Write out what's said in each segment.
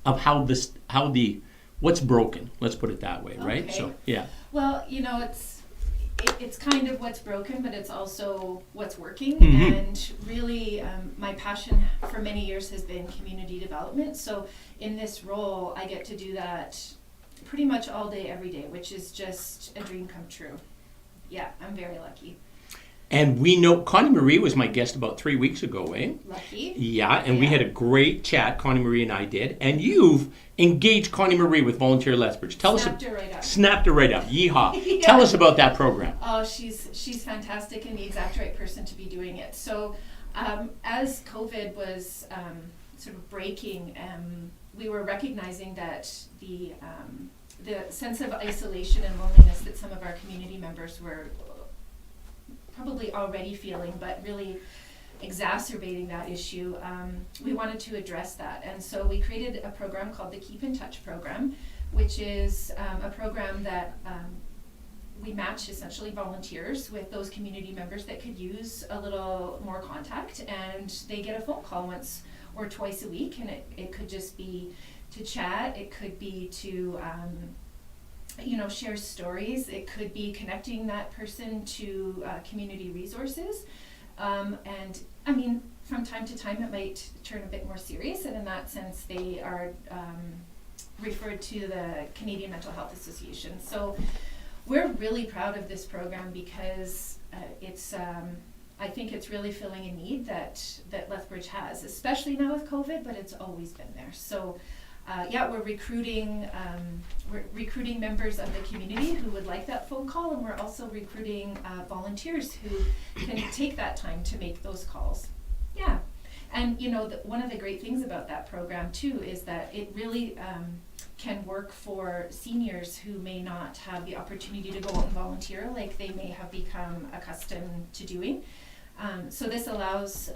of what's broken. Let's put it that way, right? Okay. So yeah. Well, it's kind of what's broken, but it's also what's working. Mm-hmm. And really, my passion for many years has been community development. So in this role, I get to do that pretty much all day, every day, which is just a dream come true. Yeah, I'm very lucky. And we know Connie Marie was my guest about 3 weeks ago, eh? Lucky. Yeah, and we had a great chat, Connie Marie and I did. And you've engaged Connie Marie with Volunteer Lethbridge. Snapped her right up. Snapped her right up. Yeehaw. Yeah. Tell us about that program. Oh, she's fantastic and the exact right person to be doing it. So as COVID was sort of breaking, we were recognizing that the sense of isolation and loneliness that some of our community members were probably already feeling, but really exacerbating that issue, we wanted to address that. And so we created a program called the Keep in Touch program, which is a program that we match essentially volunteers with those community members that could use a little more contact, and they get a phone call once or twice a week, and it could just be to chat, it could be to share stories, it could be connecting that person to community resources, and I mean, from time to time it might turn a bit more serious, and in that sense they are referred to the Canadian Mental Health Association. So we're really proud of this program because it's I think it's really filling a need that Lethbridge has, especially now with COVID, but it's always been there. So we're recruiting members of the community who would like that phone call, and we're also recruiting volunteers who can take that time to make those calls. Yeah, and one of the great things about that program too is that it really can work for seniors who may not have the opportunity to go out and volunteer like they may have become accustomed to doing. So this allows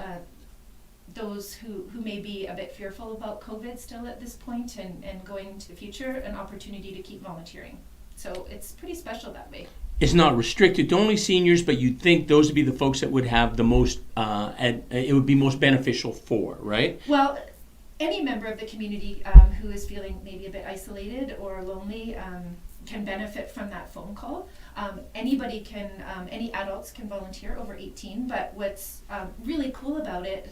those who may be a bit fearful about COVID still at this point and going into the future, an opportunity to keep volunteering. So it's pretty special that way. It's not restricted to only seniors, but you'd think those would be the folks that would have the most, it would be most beneficial for, right? Well, any member of the community who is feeling maybe a bit isolated or lonely can benefit from that phone call. Anybody can, any adults can volunteer over 18, but what's really cool about it,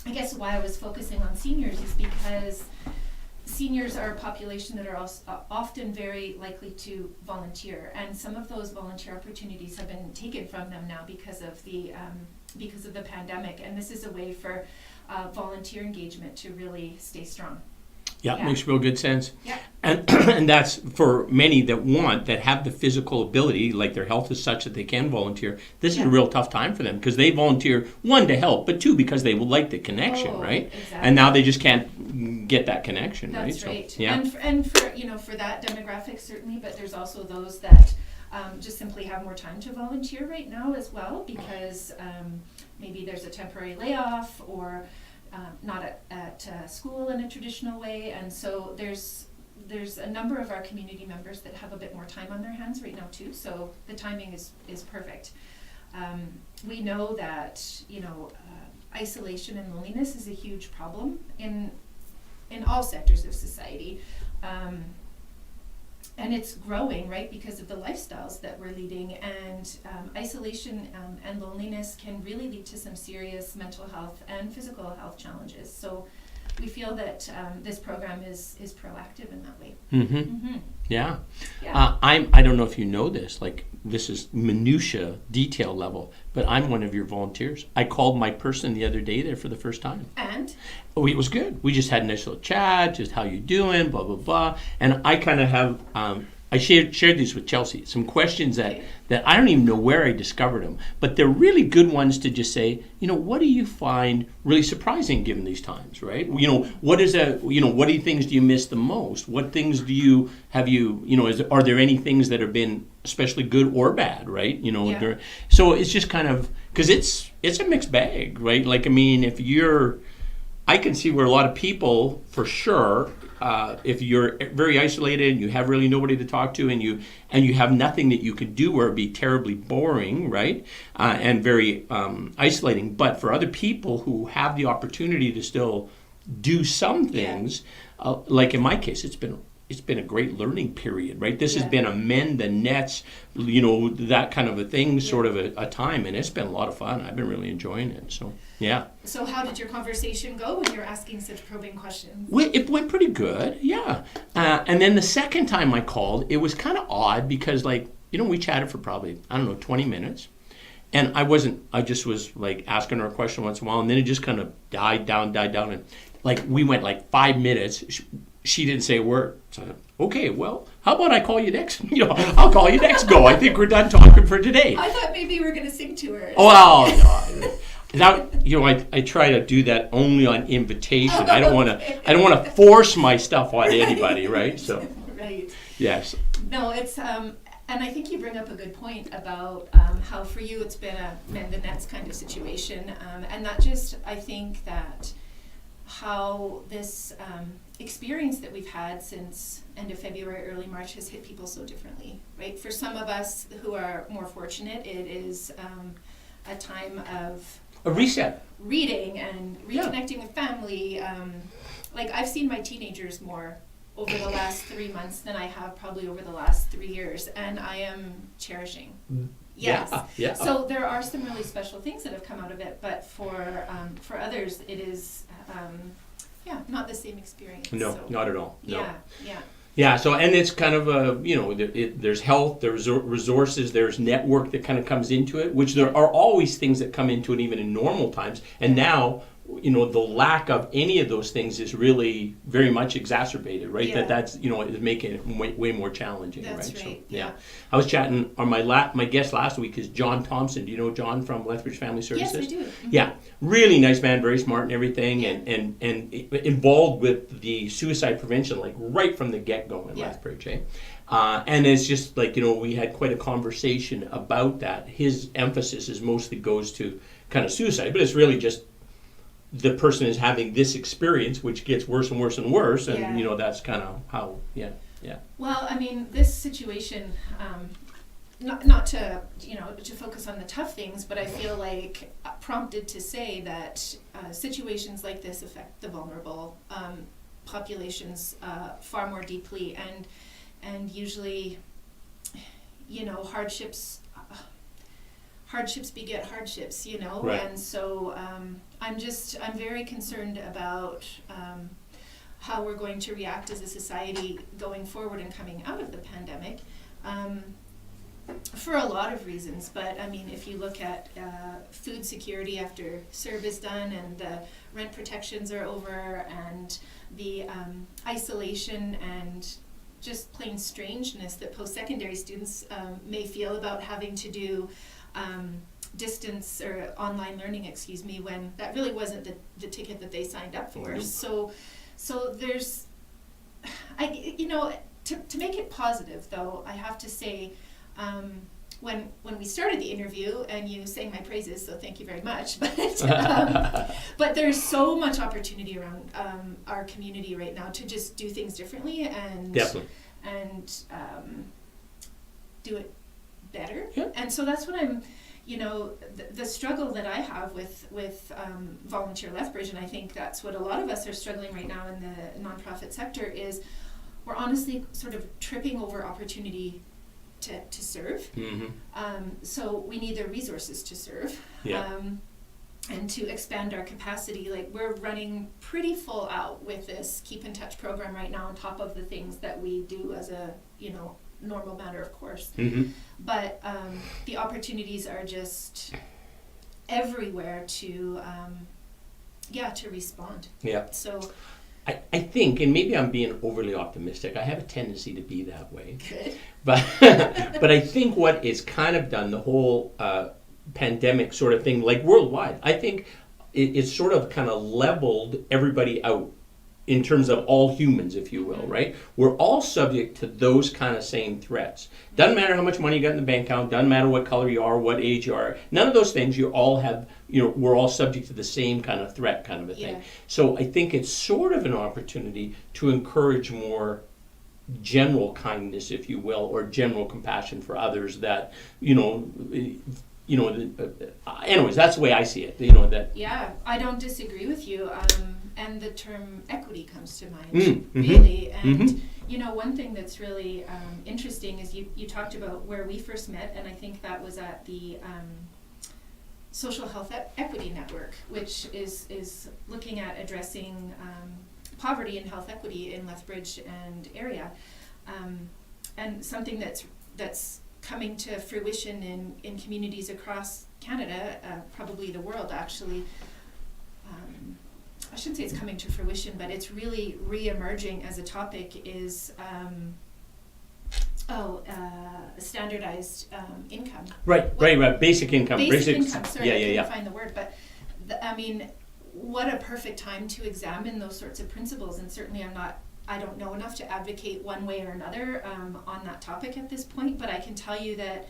I guess why I was focusing on seniors is because seniors are a population that are also often very likely to volunteer, and some of those volunteer opportunities have been taken from them now because of the pandemic, and this is a way for volunteer engagement to really stay strong. Yeah, makes real good sense. Yeah. And that's for many that have the physical ability, like their health is such that they can volunteer. This is a real tough time for them because they volunteer, one, to help, but two, because they would like the connection, right? Exactly. And now they just can't get that connection, right? That's right. So, yeah. And for that demographic certainly, but there's also those that just simply have more time to volunteer right now as well because maybe there's a temporary layoff or not at school in a traditional way, and so there's a number of our community members that have a bit more time on their hands right now too, so the timing is perfect. We know that isolation and loneliness is a huge problem in all sectors of society, and it's growing, right, because of the lifestyles that we're leading, and isolation and loneliness can really lead to some serious mental health and physical health challenges. So we feel that this program is proactive in that way. Mm-hmm. Mm-hmm. Yeah. Yeah. I don't know if you know this, like this is minutia detail level, but I'm one of your volunteers. I called my person the other day there for the first time. And? Oh, it was good. We just had a nice little chat, just how you doing, blah, blah, blah. And I kind of have, I shared these with Chelsea, some questions that I don't even know where I discovered them, but they're really good ones to just say, what do you find really surprising given these times, right? What things do you miss the most? What things are there any things that have been especially good or bad, right? So it's just kind of, because it's a mixed bag, right? Like, I mean, I can see where a lot of people, for sure, if you're very isolated and you have really nobody to talk to and you have nothing that you could do where it'd be terribly boring, right, and very isolating. But for other people who have the opportunity to still, do some things. Like in my case, it's been a great learning period, right? This has been a mend the nets, that kind of a thing, sort of a time, and it's been a lot of fun. I've been really enjoying it. So yeah. So how did your conversation go when you were asking such probing questions? It went pretty good, yeah. And then the second time I called, it was kind of odd because, we chatted for probably, 20 minutes. And I just was asking her a question once in a while, and then it just kind of died down. And we went 5 minutes. She didn't say a word. So I said, okay, well, how about I call you next? I'll call you next go. I think we're done talking for today. I thought maybe we were going to sing to her. Oh, well, I try to do that only on invitation. I don't want to force my stuff on anybody, right? So, right. Yes. No, it's and I think you bring up a good point about how for you it's been a mend the nets kind of situation, and not just, I think that how this experience that we've had since end of February, early March has hit people so differently, right? For some of us who are more fortunate, it is a time of a reset, reading and reconnecting with family. I've seen my teenagers more over the last 3 months than I have probably over the last 3 years, and I am cherishing. Yes. Yeah. So there are some really special things that have come out of it, but for others, it is not the same experience. No, so. Not at all. No. Yeah. Yeah, so, and it's kind of there's health, there's resources, there's network that kind of comes into it, which there are always things that come into it even in normal times. And now, the lack of any of those things is really very much exacerbated, right? Yeah. That's is making it way more challenging, That's right? right. So, yeah. I was chatting on my guest last week is John Thompson. Do you know John from Lethbridge Family Services? Yes, I do. Mm-hmm. Yeah, really nice man, very smart and everything, and involved with the suicide prevention right from the get-go in Lethbridge, eh? And it's just we had quite a conversation about that. His emphasis is mostly goes to kind of suicide, but it's really just the person is having this experience, which gets worse and worse and worse, and that's kind of how, yeah. Well, I mean, this situation, not to to focus on the tough things, but I feel prompted to say that situations like this affect the vulnerable populations far more deeply, and usually, hardships beget hardships, Right. And so I'm very concerned about how we're going to react as a society going forward and coming out of the pandemic, for a lot of reasons. But I mean, if you look at food security after CERB is done and the rent protections are over, and the isolation and just plain strangeness that post-secondary students may feel about having to do distance or online learning, when that really wasn't the ticket that they signed up for. Nope. So there's, to make it positive though, I have to say, when we started the interview, and you sang my praises, so thank you very much, but there's so much opportunity around our community right now to just do things differently and Definitely. and do it better. Yeah. And so that's what I'm, the struggle that I have with Volunteer Lethbridge, and I think that's what a lot of us are struggling right now in the nonprofit sector, is we're honestly sort of tripping over opportunity to serve. Mm-hmm. So we need the resources to serve. Yeah. And to expand our capacity. We're running pretty full out with this Keep in Touch program right now, on top of the things that we do as a normal matter, of course. Mm-hmm. But the opportunities are just everywhere to respond. Yeah. So I think, and maybe I'm being overly optimistic, I have a tendency to be that way. good. But I think what it's kind of done, the whole pandemic sort of thing, worldwide, I think it's sort of kind of leveled everybody out in terms of all humans, if you will, right? We're all subject to those kind of same threats. Doesn't matter how much money you got in the bank account, doesn't matter what color you are, what age you are, none of those things, you all have, we're all subject to the same kind of threat kind of a thing. Yeah. So I think it's sort of an opportunity to encourage more general kindness, if you will, or general compassion for others that, anyways, that's the way I see it, that. Yeah, I don't disagree with you. And the term equity comes to mind, Mm-hmm. really. And, Mm-hmm. you know, one thing that's really interesting is you talked about where we first met, and I think that was at the Social Health Equity Network, which is looking at addressing poverty and health equity in Lethbridge and area. And something that's coming to fruition in communities across Canada, probably the world actually. I shouldn't say it's coming to fruition, but it's really re-emerging as a topic is standardized income. Right. Basic income. Basic income, sorry, I couldn't Yeah. find the word, but I mean, what a perfect time to examine those sorts of principles, and certainly I don't know enough to advocate one way or another on that topic at this point, but I can tell you that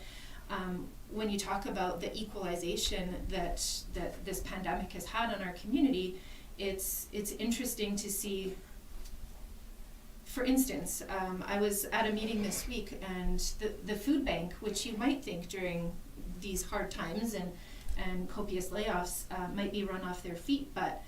when you talk about the equalization that this pandemic has had on our community, it's interesting to see. For instance, I was at a meeting this week, and the food bank, which you might think during these hard times and copious layoffs might be run off their feet, but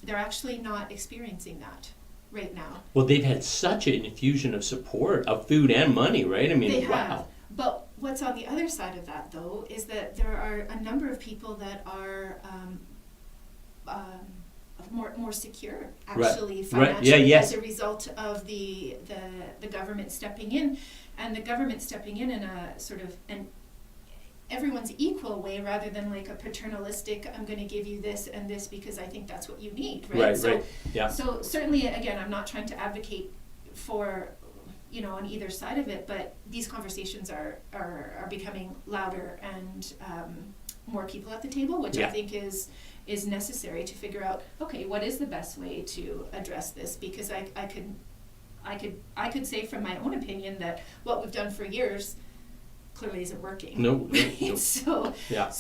they're actually not experiencing that right now. Well, they've had such an infusion of support, of food and money, right? I mean, They wow. have. But what's on the other side of that, though, is that there are a number of people that are more secure, actually, financially, as a result of the government stepping in, and the government stepping in a sort of an everyone's equal way, rather than like a paternalistic, I'm going to give you this and this because I think that's what you need, right? Right. Yeah. So certainly, again, I'm not trying to advocate for, you know, on either side of it, but these conversations are becoming louder and more people at the table, which I think is necessary to figure out, okay, what is the best way to address this? Because I could say from my own opinion that what we've done for years clearly isn't working. No. So Yeah.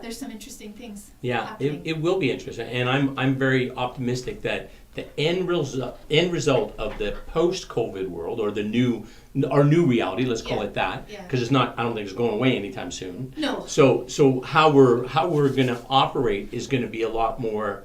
there's some interesting things. Yeah, happening. it will be interesting, and I'm very optimistic that the end result of the post-COVID world, or our new reality, let's call it that, because it's not. I don't think it's going away anytime soon. No. So how we're going to operate is going to be a lot more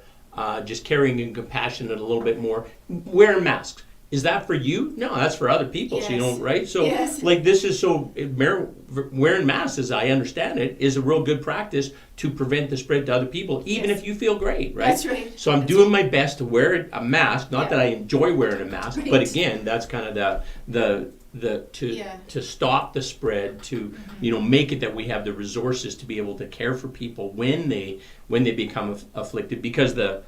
just caring and compassionate, a little bit more. Wearing masks. Is that for you? No, that's for other people. Yes. So you don't, right? So Yes. like this is wearing masks, as I understand it, is a real good practice to prevent the spread to other people, even if you feel great, right? That's right. So I'm doing my best to wear a mask. Not that I enjoy wearing a mask, Right. but again, that's kind of to stop the spread, to make it that we have the resources to be able to care for people when they become afflicted, because the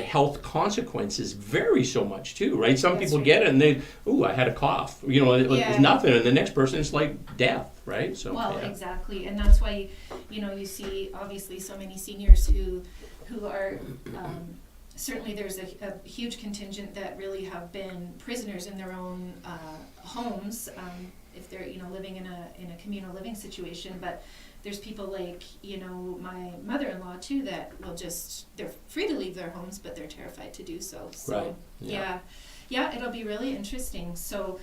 health consequences vary so much too, right? Some people get it and I had a cough, it's nothing, and the next person it's like death, right? So exactly, and that's why you see obviously so many seniors who are certainly there's a huge contingent that really have been prisoners in their own homes, if they're living in a communal living situation, but there's people like, my mother-in-law too, that they're free to leave their homes, but they're terrified to do so. So, right. Yeah, it'll be really interesting. So,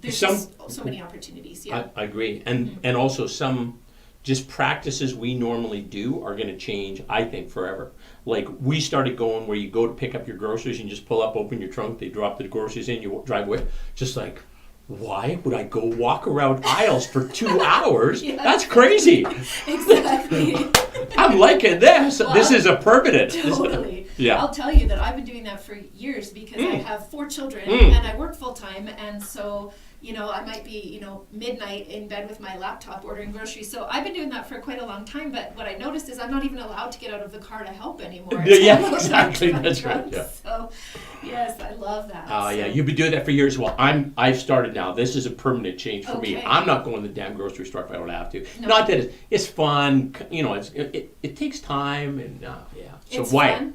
there's so many opportunities. Yeah. I agree. And also some just practices we normally do are going to change, I think, forever. Like we started going where you go to pick up your groceries and just pull up, open your trunk, they drop the groceries in, you drive away. Just like, why would I go walk around aisles for 2 hours? That's crazy. Exactly. I'm liking this. Well, this is a permanent. Totally. Yeah. I'll tell you that I've been doing that for years because I have 4 children and I work full time, and so I might be midnight in bed with my laptop ordering groceries. So I've been doing that for quite a long time. But what I noticed is I'm not even allowed to get out of the car to help anymore. Yeah, exactly. That's right. Yeah. So yes, I love that. Yeah, you've been doing that for years. Well, I've started now. This is a permanent change for me. I'm not going to the damn grocery store if I don't have to. No. Not that it's fun. It takes time and So it's why? Fun.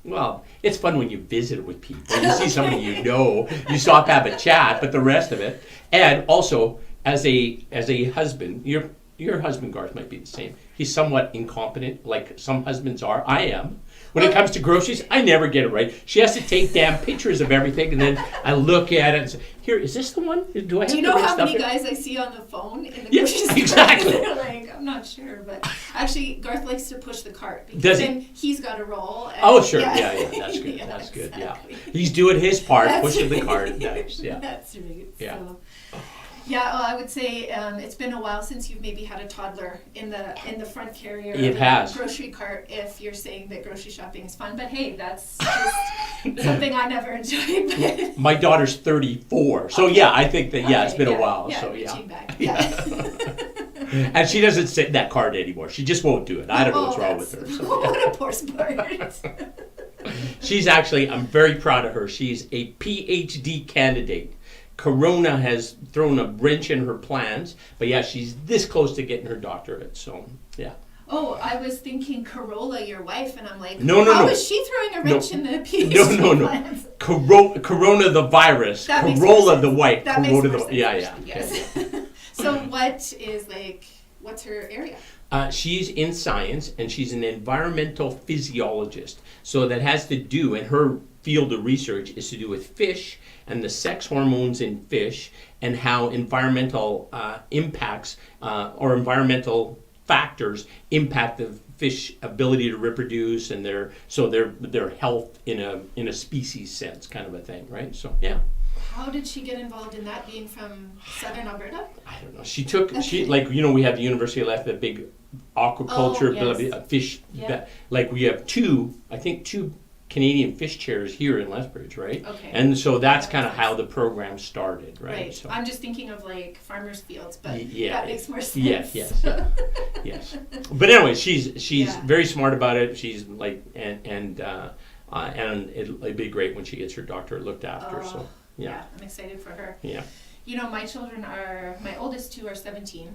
Well, it's fun when you visit with people. You see somebody you stop, have a chat, but the rest of it. And also, as a husband, your husband, Garth, might be the same. He's somewhat incompetent, like some husbands are. I am. When it comes to groceries, I never get it right. She has to take damn pictures of everything, and then I look at it and say, "Here, is this the one? Do I have Do you the know right how stuff many here?" guys I see on the phone in the Yes, grocery store? exactly. They're like, I'm not sure, but actually, Garth likes to push the cart because Does he? then he's got to roll. And Oh, sure. Yeah, that's good. Yeah, That's good. exactly. Yeah. He's doing his part, That's pushing the right. cart. Nice. Yeah. That's right. Yeah. So, yeah, well, I would say it's been a while since you've maybe had a toddler in the front carrier It of the has. grocery cart. If you're saying that grocery shopping is fun, but hey, that's just something I never enjoyed. But My daughter's 34, so Okay. yeah, I think that it's Okay, been yeah, a while. Yeah, So yeah. reaching back. Yeah. And she doesn't sit in that cart anymore. She just won't do it. I don't know what's wrong with her. So, yeah. What a poor sport. She's actually, I'm very proud of her. She's a PhD candidate. Corona has thrown a wrench in her plans, but yeah, she's this close to getting her doctorate. So yeah. Oh, I was thinking Corolla, your wife, and I'm like, No. how is she throwing a wrench in the PhD No. plans? Corona the virus. That makes more Corolla sense. the white. That makes Corona more the sense, yeah. actually, yes. So what's her area? She's in science, and she's an environmental physiologist. So that has to do, and her field of research is to do with fish and the sex hormones in fish, and how environmental impacts or environmental factors impact the fish ability to reproduce and their health in a species sense, kind of a thing, right? So yeah. How did she get involved in that, being from southern Alberta? I don't know. We have the University of Left, the big aquaculture, Oh, yes. fish. Yeah. We have two Canadian fish chairs here in Lethbridge, right? Okay. And so that's That kind of makes how sense. the program started, right? Right. So, I'm just thinking of like farmers' fields, but Yeah. that makes more sense. Yes. Yes. But anyway, she's Yeah. very smart about it. She's like, and it'll be great when she gets her doctorate looked after. So Yeah, I'm excited for her. yeah. You know, my oldest two are 17.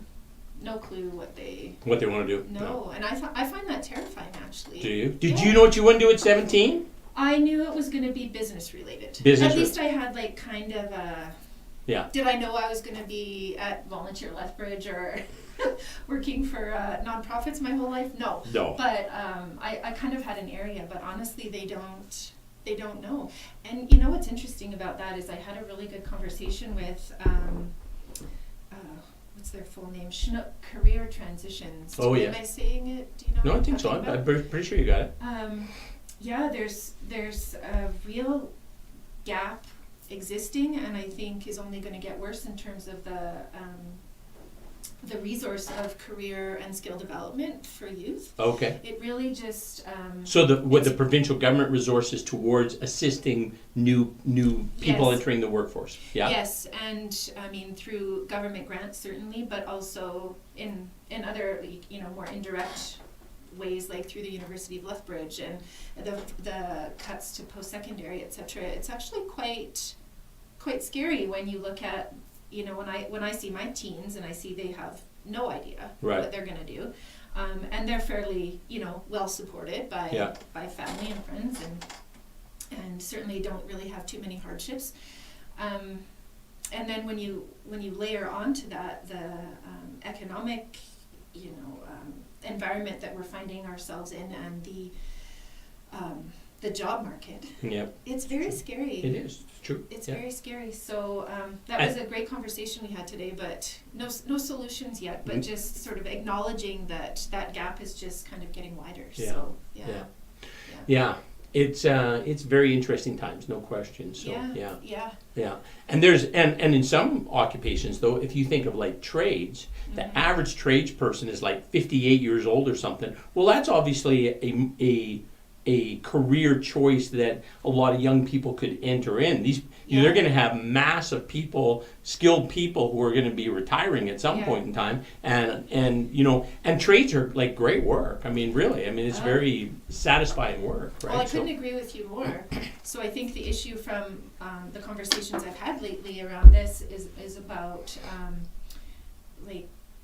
No clue what they. What they want to do? No, and I find that terrifying, actually. Do you? Did Yeah. you know what you want to do at 17? I knew it was going to be business related. Business At least I had like kind of a. Yeah. Did I know I was going to be at Volunteer Lethbridge or working for nonprofits my whole life? No. No. But I kind of had an area, but honestly, they don't know. And you know what's interesting about that is I had a really good conversation with. What's their full name? Chinook Career Transitions. Oh, yeah. Am I saying it? Do you know? No, what I think I'm so. talking I'm about? pretty sure you got it. Yeah, there's a real gap existing, and I think is only going to get worse in terms of the resource of career and skill development for youth. Okay. It really just So the provincial government resources towards assisting new people Yes. entering the workforce. Yeah. Yes, and I mean through government grants certainly, but also in other more indirect ways, like through the University of Lethbridge and the cuts to post-secondary, etc. It's actually quite scary when you look at when I see my teens and I see they have no idea Right. what they're going to do, and they're fairly well supported by family and friends and certainly don't really have too many hardships. And then when you layer onto that the economic environment that we're finding ourselves in and the job market, Yeah. it's very scary. It is. It's true. It's Yeah. very scary. So that was a great conversation we had today, but no solutions yet, but just sort of acknowledging that gap is just kind of getting wider. Yeah. So Yeah. It's very interesting times, no question. So yeah. And there's and in some occupations though, if you think of like trades, the average tradesperson is like 58 years old or something. Well, that's obviously a career choice that a lot of young people could enter in. They're going to have massive skilled people who are going to be retiring at some point in time, and trades are like great work. I mean, really, it's very satisfying work, right? Well, I couldn't agree with you more. So I think the issue from the conversations I've had lately around this is about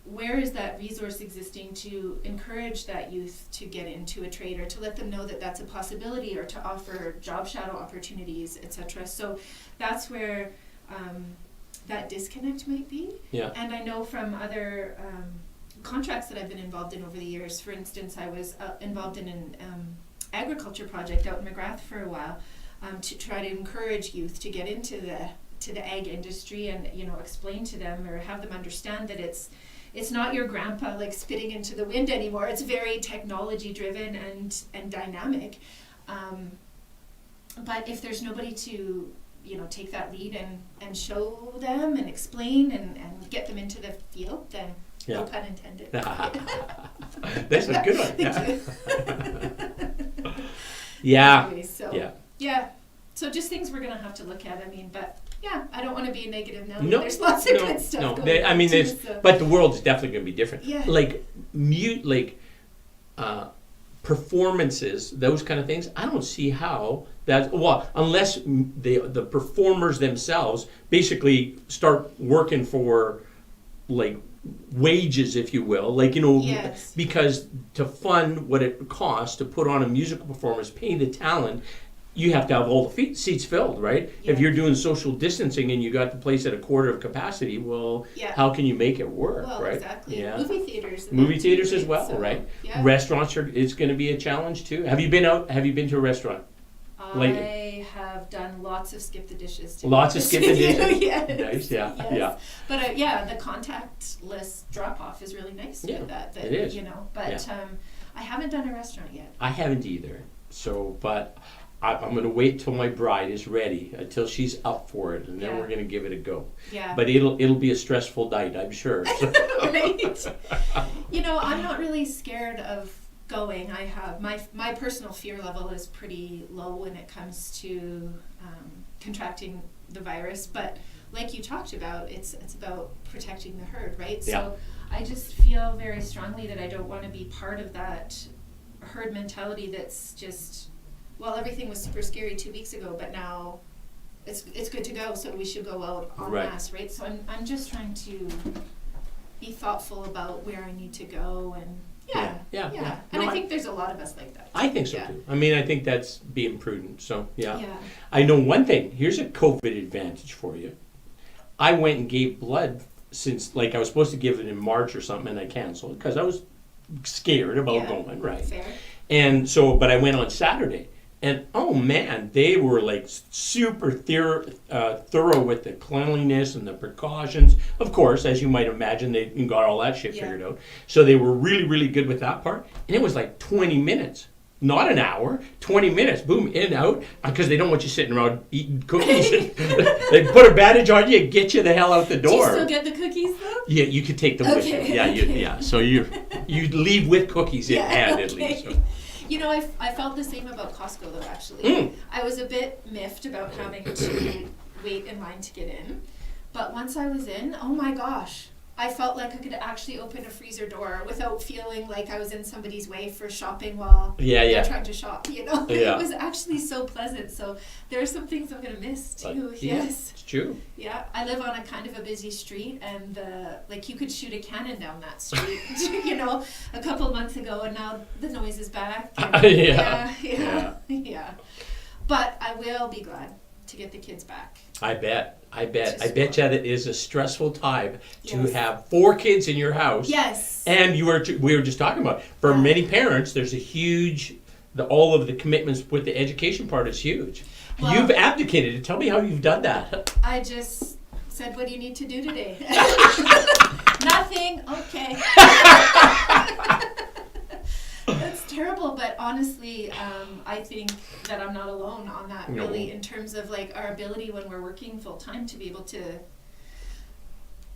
where is that resource existing to encourage that youth to get into a trade or to let them know that that's a possibility or to offer job shadow opportunities, etc. So that's where that disconnect might be. Yeah. And I know from other contracts that I've been involved in over the years, for instance, I was involved in an agriculture project out in McGrath for a while, to try to encourage youth to get into the ag industry and, you know, explain to them or have them understand that it's not your grandpa like spitting into the wind anymore. It's very technology driven and dynamic. But if there's nobody to, you know, take that lead and show them and explain and get them into the field, then no pun intended. That's a good one. Yeah. Anyway, so, yeah. So just things we're going to have to look at. I mean, but yeah, I don't want to be negative now. No, there's lots of good stuff going on. But the world is definitely going to be different. Yeah. Like performances, those kind of things. I don't see how that. Well, unless the performers themselves basically start working for like wages, if you will, like, you know, because to fund what it costs to put on a musical performance, pay the talent. You have to have all the seats filled, right? Yeah. If you're doing social distancing and you got the place at a quarter of capacity, well, how can you make it work, right? Exactly. Yeah. Movie theaters as well, so, right? Yeah. Restaurants it's going to be a challenge too. Have you been to a restaurant lately? I have done lots of skip the dishes. Lots of skip the dishes. Yes. Nice, yeah. But the contactless drop off is really nice with that. It is. You know, but I haven't done a restaurant yet. I haven't either. So, but I'm going to wait till my bride is ready, until she's up for it, and then we're going to give it a go. Yeah. But it'll be a stressful night, I'm sure. So. Right. You know, I'm not really scared of going. I have my personal fear level is pretty low when it comes to contracting the virus, but like you talked about, it's about protecting the herd, right? So I just feel very strongly that I don't want to be part of that herd mentality that's just, well, everything was super scary 2 weeks ago, but now it's good to go, so we should go out en masse, right? So I'm just trying to be thoughtful about where I need to go, and And I think there's a lot of us like that. I think so too. I mean, I think that's being prudent. So I know one thing. Here's a COVID advantage for you. I went and gave blood since, like, I was supposed to give it in March or something, and I canceled because I was scared about going. Right. Fair. And so, but I went on Saturday. And oh man, they were like super thorough with the cleanliness and the precautions. Of course, as you might imagine, they got all that shit figured out. So they were really, really good with that part. And it was like 20 minutes, not an hour, 20 minutes, boom, in, out, because they don't want you sitting around eating cookies. They put a bandage on you and get you the hell out the door. Do you still get the cookies though? Yeah, you could take them with you. Yeah, So you leave with cookies in hand at least. So. You know, I felt the same about Costco though, actually. I was a bit miffed about having to wait in line to get in. But once I was in, oh my gosh, I felt like I could actually open a freezer door without feeling like I was in somebody's way for shopping while they're trying to shop, you know? It was actually so pleasant. So there are some things I'm going to miss too. Yes. It's true. Yeah. I live on a kind of a busy street, and like you could shoot a cannon down that street, you know, a couple months ago, and now the noise is back. And yeah. But I will be glad to get the kids back. I bet you that it is a stressful time to have 4 kids in your house. Yes. And we were just talking about, for many parents, there's a huge, all of the commitments with the education part is huge. Well, you've abdicated it. Tell me how you've done that. I just said, what do you need to do today? Nothing. Okay. That's terrible, but honestly, I think that I'm not alone on that, really, in terms of like our ability when we're working full time to be able to,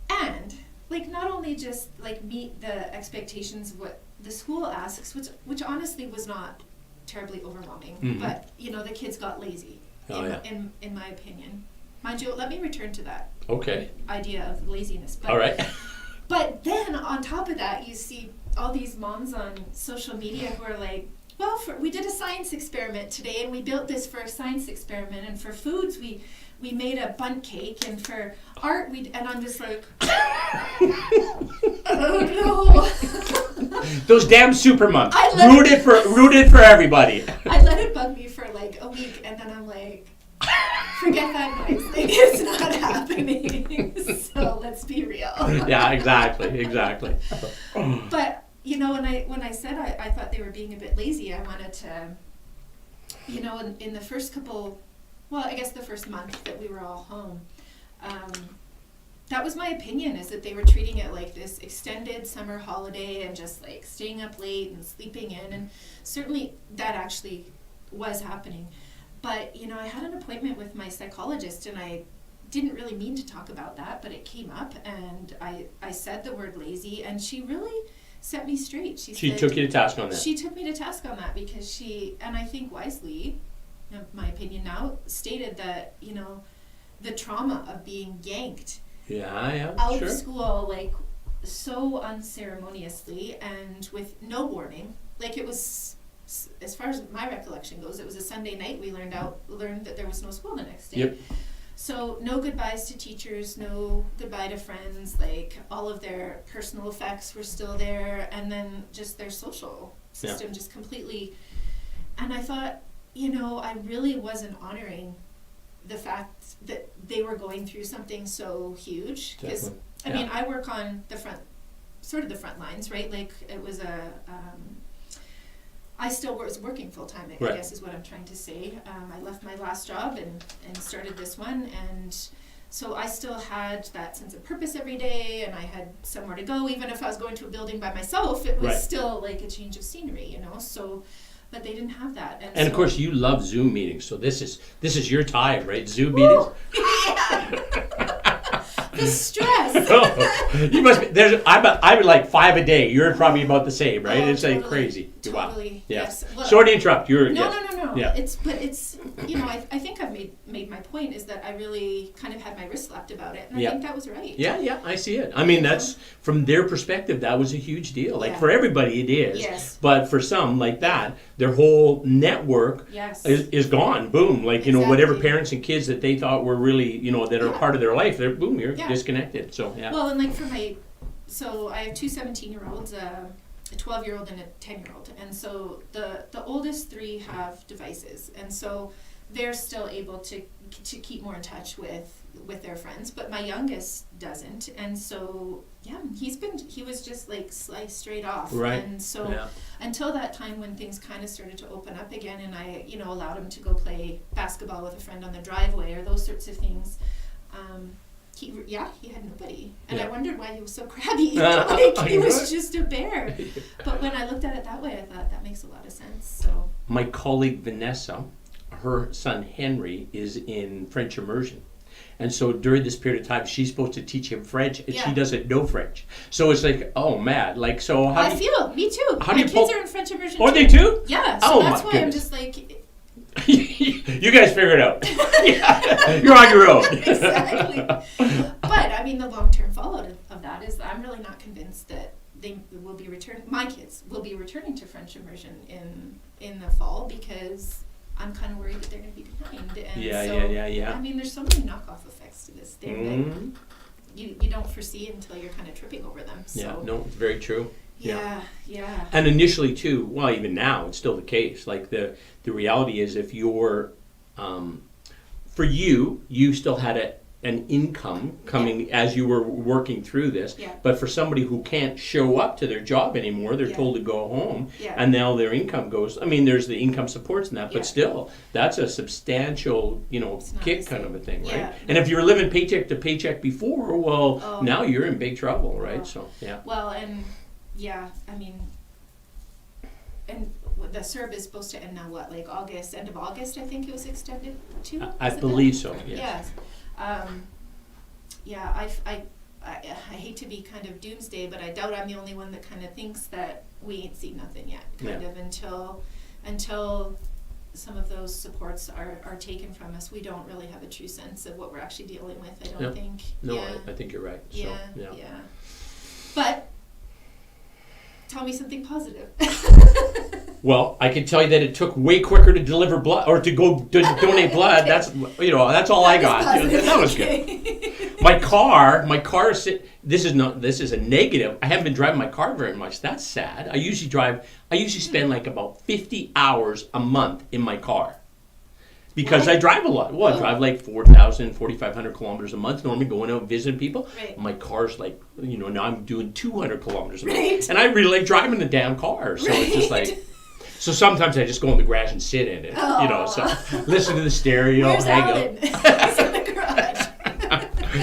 and like not only just like meet the expectations of what the school asks, which honestly was not terribly overwhelming, but you know, the kids got lazy, in my opinion. Mind you, let me return to that idea of laziness. But, all right. But then on top of that, you see all these moms on social media who are like, well, we did a science experiment today, and we built this for a science experiment, and for foods we made a bundt cake, and for art and I'm just like, oh no. Those damn super moms rooted for everybody. I let it bug me for like a week, and then I'm like, forget that noise. Like, it's not happening. So let's be real. Yeah, exactly. But you know, when I said I thought they were being a bit lazy, I wanted to you know, in the first couple, well, I guess the first month that we were all home, that was my opinion, is that they were treating it like this extended summer holiday and just like staying up late and sleeping in, and certainly that actually was happening. But, you know, I had an appointment with my psychologist, and I didn't really mean to talk about that, but it came up, and I said the word lazy, and she really set me straight. She said, took you to task on that. She took me to task on that, because she, and I think wisely, in my opinion now, stated that, you know, the trauma of being yanked out of school, like, so unceremoniously and with no warning. Like, it was, as far as my recollection goes, it was a Sunday night. We learned that there was no school the next day. Yep. So no goodbyes to teachers, no goodbye to friends, like all of their personal effects were still there, and then just their social system just completely. And I thought, you know, I really wasn't honoring the fact that they were going through something so huge. Because, I mean, I work on the front lines, right? Like, it was I still was working full time, I guess is what I'm trying to say. I left my last job and started this one, and so I still had that sense of purpose every day, and I had somewhere to go. Even if I was going to a building by myself, it was still like a change of scenery, you know. So, but they didn't have that. And of course, you love Zoom meetings, so this is your time, right? Zoom meetings. The stress. You must be. I'm like 5 a day. You're probably about the same, right? It's totally, like crazy. Totally. Wow. Yeah. Yes. Well, sorry to interrupt. No. Yeah. It's you know, I think I've made my point, is that I really kind of had my wrist slapped about it, and I think that was right. Yeah, I see it. I mean, that's from their perspective, that was a huge deal. Like for everybody, it is. Yes. But for some, like that, their whole network is gone. Boom. Like, you know, whatever parents and kids that they thought were really, you know, that are part of their life, they're boom, you're disconnected. So Well, and like so I have two 17-year-olds, a 12-year-old and a 10-year-old, and so the oldest three have devices, and so they're still able to keep more in touch with their friends, but my youngest doesn't, and so he was just like sliced straight off, and so until that time when things kind of started to open up again, and I, you know, allowed him to go play basketball with a friend on the driveway or those sorts of things. He had nobody, and I wondered why he was so crabby. Like, he was just a bear. But when I looked at it that way, I thought that makes a lot of sense. So my colleague Vanessa, her son Henry is in French immersion, and so during this period of time, she's supposed to teach him French, and she doesn't know French. So it's like, oh man, like, so how? Me too. My kids are in French immersion. Oh, they too? Yeah. So that's why I'm just like. You guys figure it out. You're on your own. Exactly. But I mean, the long-term fallout of that is I'm really not convinced that they will be my kids will be returning to French immersion in the fall, because I'm kind of worried that they're going to be behind. And yeah. I mean, there's so many knockoff effects to this thing that you don't foresee until you're kind of tripping over them. So. Yeah, no, it's very true. Yeah. And initially too, well, even now it's still the case. Like the reality is, if you're, for you still had an income coming as you were working through this. Yeah. But for somebody who can't show up to their job anymore, they're told to go home, and now their income goes. I mean, there's the income supports and that, but still, that's a substantial, you know, kick kind of a thing, right? Yeah. And if you were living paycheck to paycheck before, well, now you're in big trouble, right? So Well, and. Yeah, I mean, and the CERB is supposed to end now, what, like end of August, I think it was extended to? I believe so, yes. I hate to be kind of doomsday, but I doubt I'm the only one that kind of thinks that we ain't seen nothing yet, kind of, until some of those supports are taken from us. We don't really have a true sense of what we're actually dealing with, I don't think. No, I think you're right. So, yeah. But tell me something positive. Well, I can tell you that it took way quicker to deliver blood or to go donate blood. That's all I got. That was good. My car. This is a negative. I haven't been driving my car very much. That's sad. I usually spend like about 50 hours a month in my car. Because I drive a lot. Well, I drive like 4,000, 4,500 kilometers a month, normally going out visiting people. Right. My car's like, now I'm doing 200 kilometers a month. Right. And I really like driving the damn car. So it's just like, So sometimes I just go in the garage and sit in it, so listen to the stereo, Where's hang Alan? out. He's in the garage.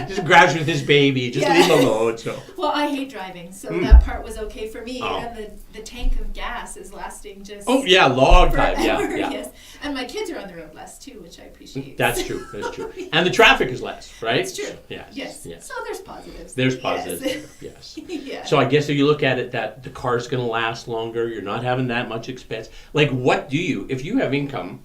Just garage with his baby, just leave him alone. So. Well, I hate driving, so that part was okay for me. Oh. And the tank of gas is lasting just Oh yeah, long time. forever, Yeah. yes. And my kids are on the road less too, which I appreciate. That's true. And the traffic is less, right? It's true. Yes. So there's positives. There's positives. Yes. Yeah. So I guess if you look at it, that the car's going to last longer, you're not having that much expense. Like, what do you, if you have income,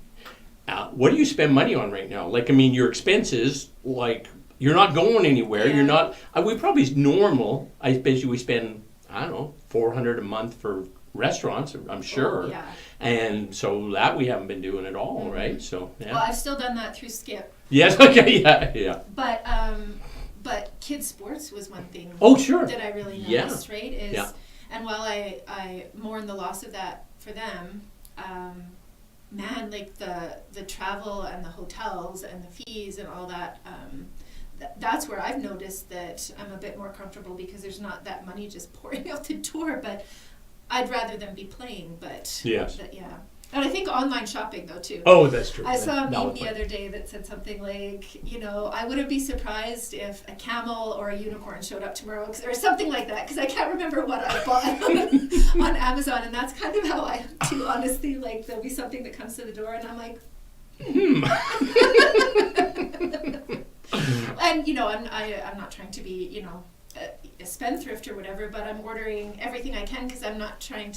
what do you spend money on right now? Like, I mean, your expenses, like, you're not going anywhere. Yeah. You're not. We probably normal. I bet you we spend, I don't know, $400 a month for restaurants. I'm sure. Oh, yeah. And so that we haven't been doing at all, right? So yeah. Well, I've still done that through Skip. Yes. Okay. Yeah. But kids sports was one thing. Oh, sure. That I really noticed, right? And while I mourn the loss of that for them, man, like the travel and the hotels and the fees and all that. That's where I've noticed that I'm a bit more comfortable because there's not that money just pouring out the door. But I'd rather them be playing. But yes. Yeah. And I think online shopping though too. Oh, that's true. I saw a meme the other day that said something like, I wouldn't be surprised if a camel or a unicorn showed up tomorrow, or something like that, because I can't remember what I bought on Amazon, and that's kind of how I am too, honestly. Like, there'll be something that comes to the door, and I'm like, And, I'm not trying to be, a spendthrift or whatever, but I'm ordering everything I can because I'm trying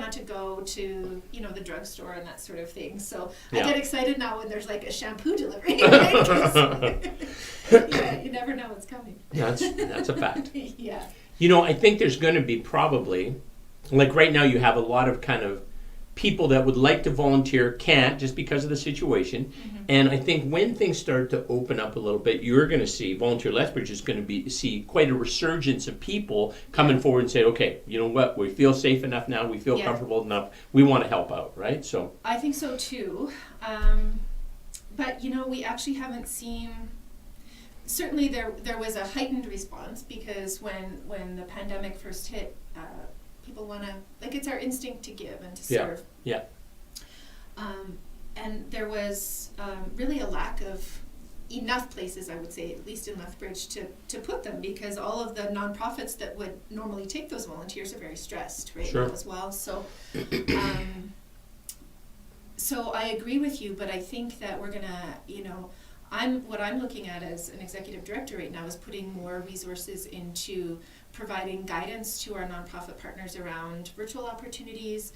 not to go to, the drugstore and that sort of thing. So I get excited now when there's like a shampoo delivery. Yeah, you never know what's coming. That's a fact. Yeah. I think there's going to be probably, like right now you have a lot of kind of people that would like to volunteer can't just because of the situation. Mm-hmm. And I think when things start to open up a little bit, you're going to see Volunteer Lethbridge is going to see quite a resurgence of people coming forward and say, okay, you know what, we feel safe enough now, we feel comfortable enough, we want to help out, right? So I think so too. But we actually haven't seen. Certainly, there was a heightened response because when the pandemic first hit, people want to, like, it's our instinct to give and to serve. Yeah. And there was really a lack of enough places, I would say, at least in Lethbridge, to put them, because all of the nonprofits that would normally take those volunteers are very stressed right now as well. So, so I agree with you, but I think that we're gonna, what I'm looking at as an executive director right now is putting more resources into providing guidance to our nonprofit partners around virtual opportunities,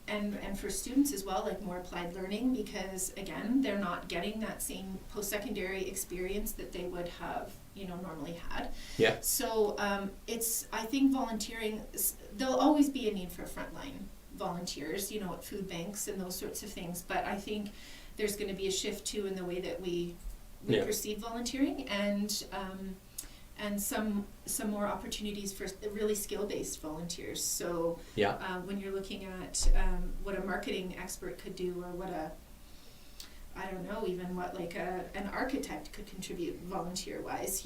and for students as well, like more applied learning, because again, they're not getting that same post-secondary experience that they would have, normally had. Yeah. So I think volunteering, there'll always be a need for frontline volunteers, at food banks and those sorts of things, but I think there's going to be a shift too in the way that we perceive volunteering, and some more opportunities for really skill-based volunteers. So when you're looking at what a marketing expert could do, or an architect could contribute volunteer-wise,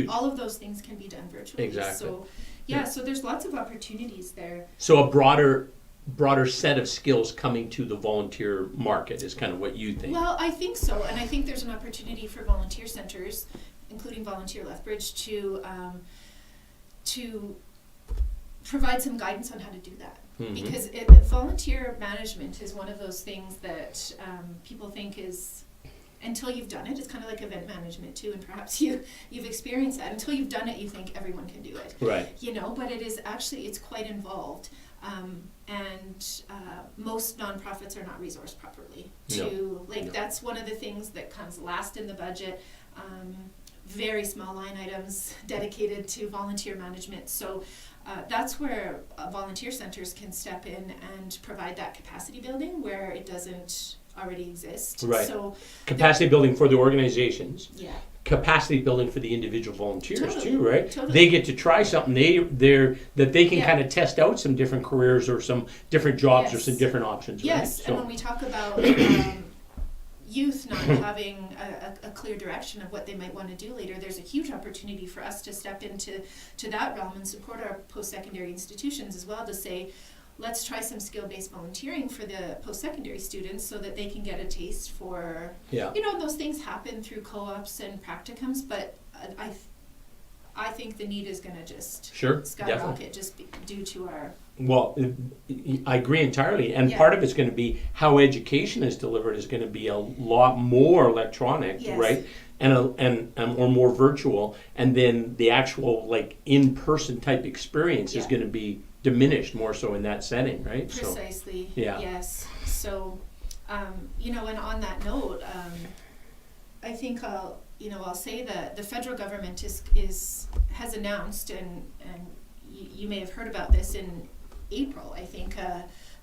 all of those things can be done virtually. Exactly. So so there's lots of opportunities there. So a broader set of skills coming to the volunteer market is kind of what you think. Well, I think so, and I think there's an opportunity for volunteer centers, including Volunteer Lethbridge, to provide some guidance on how to do that. Mm-hmm. Because volunteer management is one of those things that people think is, until you've done it, it's kind of like event management too, and perhaps you've experienced that. Until you've done it, you think everyone can do it. Right. But it is actually, it's quite involved. And most nonprofits are not resourced properly. That's one of the things that comes last in the budget. Very small line items dedicated to volunteer management. So that's where volunteer centers can step in and provide that capacity building where it doesn't already exist. Right. So capacity building for the organizations. Yeah. Capacity building for the individual volunteers too, right? Totally. They get to try something. That they can kind of test out some different careers or some different jobs or some different options. Yes, right? and when we talk about youth not having a clear direction of what they might want to do later, there's a huge opportunity for us to step into that realm and support our post-secondary institutions as well, to say, let's try some skill-based volunteering for the post-secondary students so that they can get a taste for, those things happen through co-ops and practicums, but I think the need is going to just skyrocket just due to our... Well, I agree entirely, and part of it's going to be how education is delivered is going to be a lot more electronic, right? And or more virtual, and then the actual like in-person type experience is going to be diminished more so in that setting, right? Precisely. So, Yes. So, and on that note, I think I'll say that the federal government has announced, and you may have heard about this in April, I think,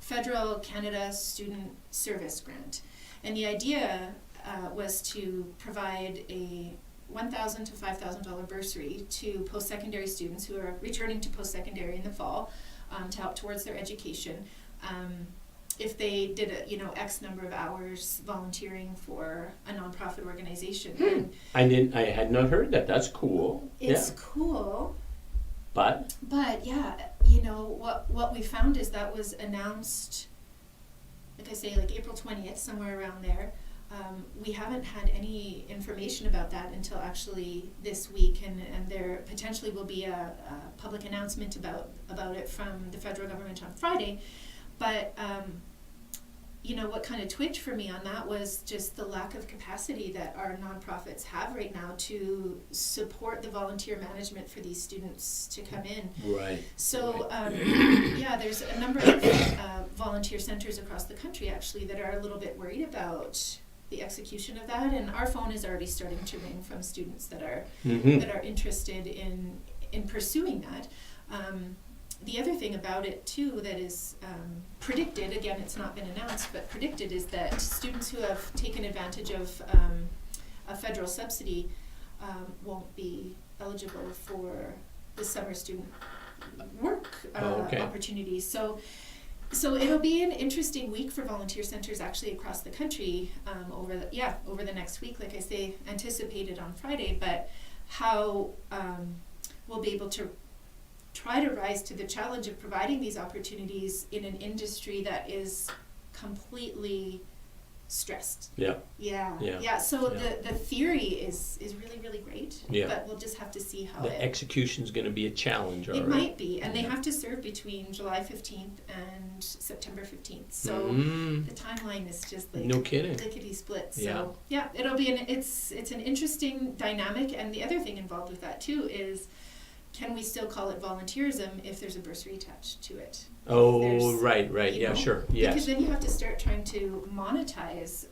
Federal Canada Student Service Grant. And the idea was to provide a $1,000 to $5,000 bursary to post-secondary students who are returning to post-secondary in the fall to help towards their education. If they did X number of hours volunteering for a nonprofit organization. I had not heard that. That's cool. It's cool. But yeah, what we found is that was announced, like I say, like April 20th, somewhere around there. We haven't had any information about that until actually this week, and there potentially will be a public announcement about it from the federal government on Friday. But what kind of twitched for me on that was just the lack of capacity that our nonprofits have right now to support the volunteer management for these students to come in. Right. So, there's a number of volunteer centers across the country actually that are a little bit worried about the execution of that, and our phone is already starting to ring from students that are interested in pursuing that. The other thing about it too that is predicted, again it's not been announced, but predicted, is that students who have taken advantage of a federal subsidy won't be eligible for the summer student work opportunities. So it'll be an interesting week for volunteer centers actually across the country over the next week, like I say, anticipated on Friday, but how we'll be able to try to rise to the challenge of providing these opportunities in an industry that is completely stressed. So the theory is really, really great, but we'll just have to see how the execution's going to be a challenge. It might be, and they have to serve between July 15th and September 15th, so the timeline is just like no kidding, lickety split. So it'll be it's an interesting dynamic, and the other thing involved with that too is, can we still call it volunteerism if there's a bursary attached to it? Oh, right, sure, yes. Because then you have to start trying to monetize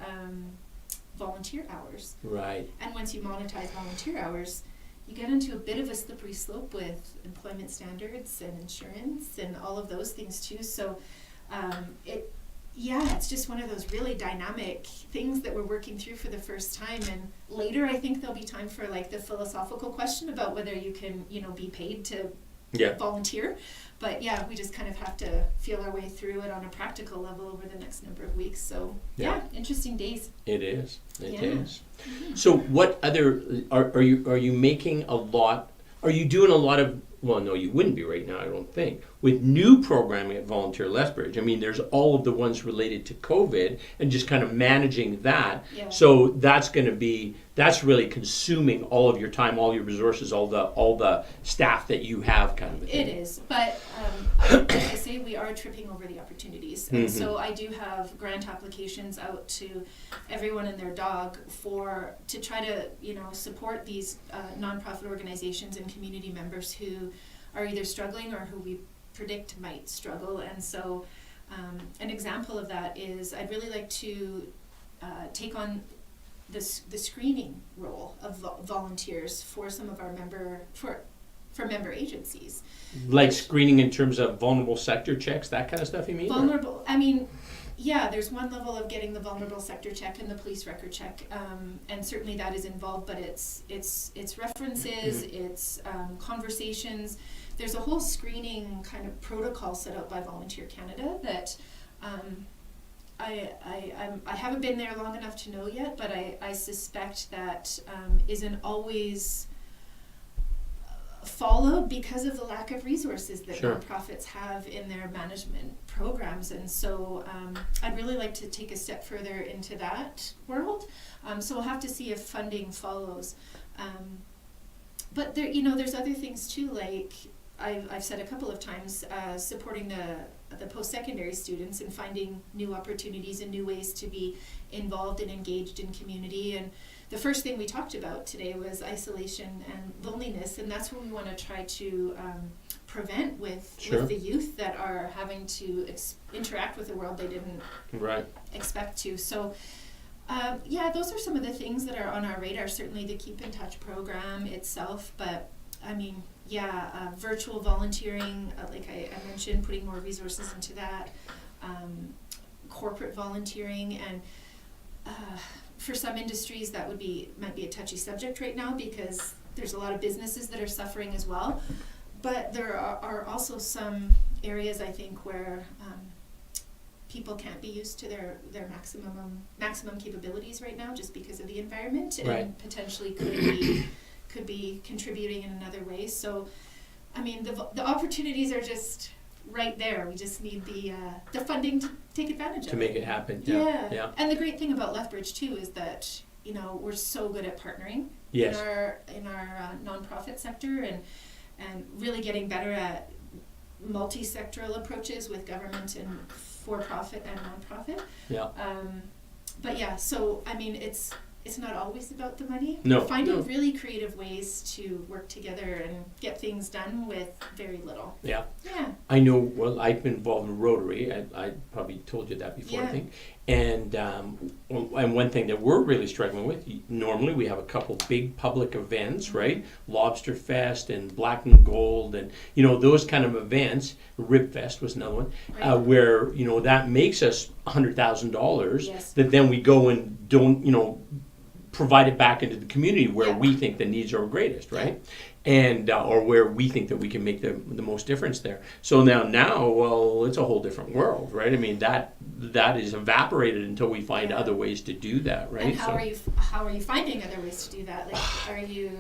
volunteer hours. Right. And once you monetize volunteer hours, you get into a bit of a slippery slope with employment standards and insurance and all of those things too. So it's just one of those really dynamic things that we're working through for the first time. And later I think there'll be time for like the philosophical question about whether you can, be paid to volunteer. But we just kind of have to feel our way through it on a practical level over the next number of weeks. So interesting days. It is. It is. Mm-hmm. So what other are you making a lot? Are you doing a lot of? Well, no, you wouldn't be right now, I don't think. With new programming at Volunteer Lethbridge, I mean, there's all of the ones related to COVID and just kind of managing that. Yeah. So that's really consuming all of your time, all your resources, all the staff that you have, kind of a thing. It is, but like I say, we are tripping over the opportunities. And so I do have grant applications out to everyone and their dog to try to, support these nonprofit organizations and community members who are either struggling or who we predict might struggle. And so an example of that is I'd really like to take on the screening role of volunteers for some of our member agencies. Like screening in terms of vulnerable sector checks, that kind of stuff you mean? Vulnerable, there's one level of getting the vulnerable sector check and the police record check, and certainly that is involved, but it's references, it's conversations. There's a whole screening kind of protocol set out by Volunteer Canada that I haven't been there long enough to know yet, but I suspect that isn't always followed because of the lack of resources that Sure. nonprofits have in their management programs. And so I'd really like to take a step further into that world. So we'll have to see if funding follows. But there, there's other things too, like I've said a couple of times, supporting the post-secondary students and finding new opportunities and new ways to be involved and engaged in community. And the first thing we talked about today was isolation and loneliness, and that's what we want to try to prevent with the youth that are having to interact with the world they didn't expect to. So those are some of the things that are on our radar, certainly the Keep in Touch program itself, but I mean, virtual volunteering, like I mentioned, putting more resources into that, corporate volunteering, and for some industries that might be a touchy subject right now because there's a lot of businesses that are suffering as well. But there are also some areas, I think, where people can't be used to their maximum capabilities right now just because of the environment, and potentially could be contributing in another way. So, I mean, the opportunities are just right there. We just need the funding to take advantage of to make it happen. Yeah. And the great thing about Lethbridge too is that we're so good at partnering in our nonprofit sector and really getting better at multi-sectoral approaches with government and for-profit and nonprofit. But yeah, so I mean, it's not always about the money. Finding really creative ways to work together and get things done with very little. Yeah. I know, well, I've been involved in Rotary. I probably told you that before, I think. And one thing that we're really struggling with, normally we have a couple big public events, right? Lobster Fest and Black and Gold and, those kind of events. Rib Fest was another one, where, that makes us $100,000 that then we go and don't, provide it back into the community where we think the needs are greatest, right? And or where we think that we can make the most difference there. So now, well, it's a whole different world, right? I mean, that is evaporated until we find other ways to do that, right? And how are you finding other ways to do that? Like, are you?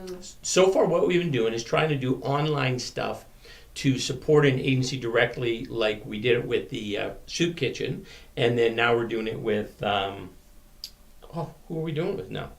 So far, what we've been doing is trying to do online stuff to support an agency directly, like we did it with the soup kitchen, and then now we're doing it with who are we doing it with now?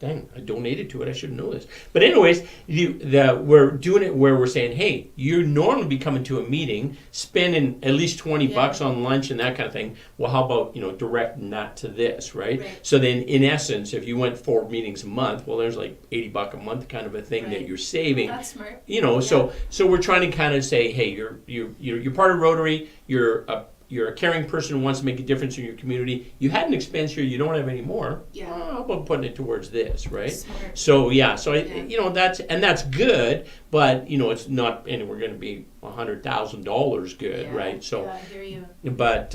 Dang, I donated to it. I should know this. But anyways, we're doing it where we're saying, hey, you normally be coming to a meeting, spending at least $20 on lunch and that kind of thing. Well, how about, directing that to this, right? So then, in essence, if you went 4 meetings a month, well, there's like $80 a month kind of a thing that you're saving. That's smart. So we're trying to kind of say, hey, you're part of Rotary. You're a caring person who wants to make a difference in your community. You had an expense here, you don't have any more. How about putting it towards this, right? Smart. So that's good, but it's not anywhere going to be $100,000 good, right? So, I hear you. But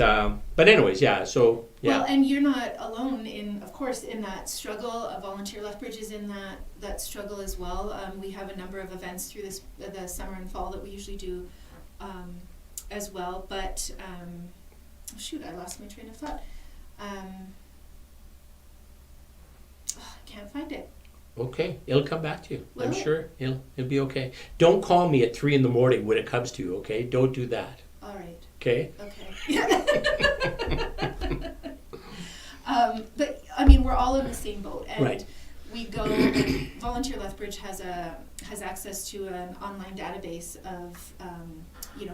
anyways, so. Well, and you're not alone in that struggle. Volunteer Lethbridge is in that struggle as well. We have a number of events through the summer and fall that we usually do. As well, but I lost my train of thought. I can't find it. Okay, it'll come back to you. I'm sure it'll be okay. Don't call me at 3 a.m. when it comes to you. Okay, don't do that. All right. Okay. But I mean, we're all in the same boat, and we go. Volunteer Lethbridge has access to an online database of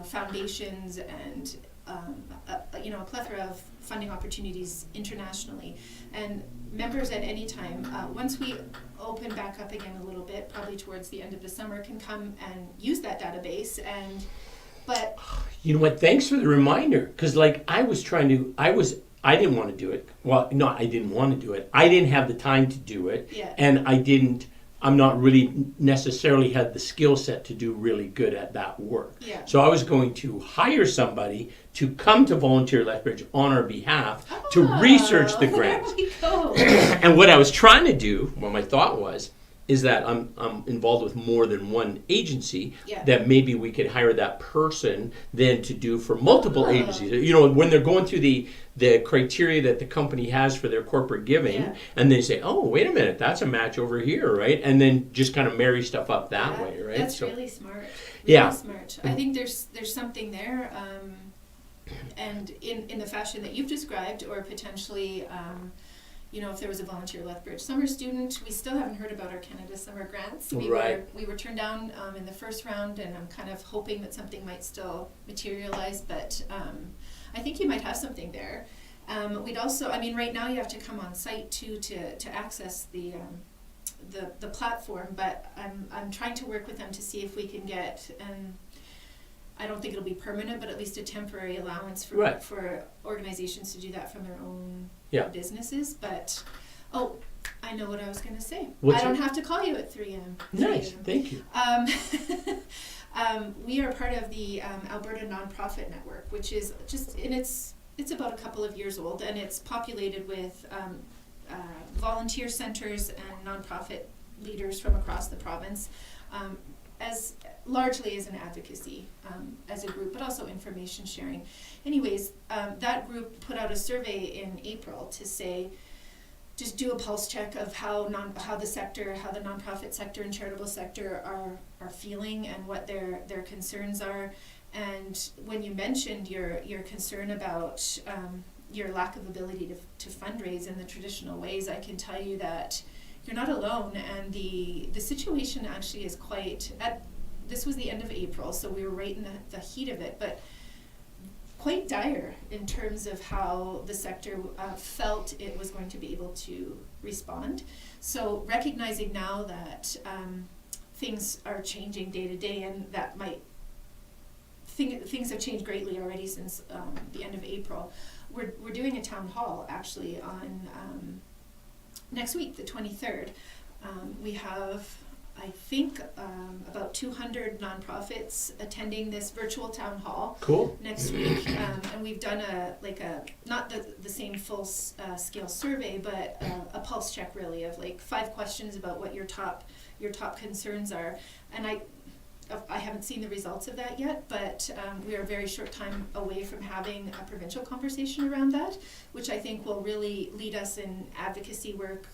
foundations and a plethora of funding opportunities internationally, and members at any time, once we open back up again a little bit, probably towards the end of the summer, can come and use that database. But you know what? Thanks for the reminder, because I didn't want to do it. Well, no, I didn't want to do it. I didn't have the time to do it, and I'm not really necessarily had the skill set to do really good at that work. So I was going to hire somebody to come to Volunteer Lethbridge on our behalf to research the grant. There we go. And what I was trying to do, my thought was, is that I'm involved with more than one agency, Yeah. that maybe we could hire that person then to do for multiple Oh. agencies. You know, when they're going through the criteria that the company has for their corporate giving, Yeah. and they say, oh, wait a minute, that's a match over here, right? And then just kind of marry stuff up that way, right? That's So, really smart. Yeah. Really smart. I think there's something there, and in the fashion that you've described, or potentially, you know, if there was a volunteer Lethbridge summer student, we still haven't heard about our Canada Summer Grants. Right. We were turned down in the first round, and I'm kind of hoping that something might still materialize, but I think you might have something there. We'd also, I mean, right now you have to come on site too to access the platform, but I'm trying to work with them to see if we can get, and I don't think it'll be permanent, but at least a temporary allowance for Right. for organizations to do that from their own Yeah. businesses. But I know what I was going to say. What's I don't your- have to call you at 3 a.m. Nice, thank you. We are part of the Alberta Nonprofit Network, which is just it's about a couple of years old, and it's populated with volunteer centers and nonprofit leaders from across the province, as largely as an advocacy as a group, but also information sharing. Anyways, that group put out a survey in April to say, just do a pulse check of how the nonprofit sector and charitable sector are feeling and what their concerns are. And when you mentioned your concern about your lack of ability to fundraise in the traditional ways, I can tell you that you're not alone, and the situation actually is this was the end of April, so we were right in the heat of it, but quite dire in terms of how the sector felt it was going to be able to respond. So recognizing now that things are changing day to day, and that things have changed greatly already since the end of April. We're doing a town hall actually on next week, the 23rd. We have, I think, about 200 nonprofits attending this virtual town hall. Cool. Next week, and we've done not the same full scale survey, but a pulse check really of like 5 questions about what your top concerns are. And I haven't seen the results of that yet, but we are a very short time away from having a provincial conversation around that, which I think will really lead us in advocacy work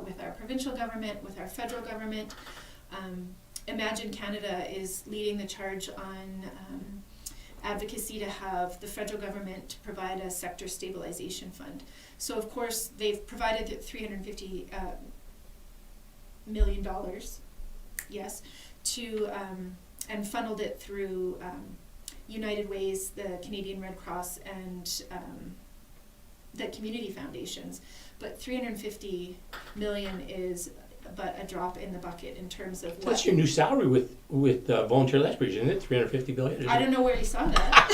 with our provincial government, with our federal government. Imagine Canada is leading the charge on advocacy to have the federal government provide a sector stabilization fund. So of course they've provided the $350 million, yes, to and funneled it through United Ways, the Canadian Red Cross, and the community foundations. But $350 million is but a drop in the bucket in terms of That's your new salary with Volunteer Lethbridge, isn't it? $350 billion. I don't know where you saw that.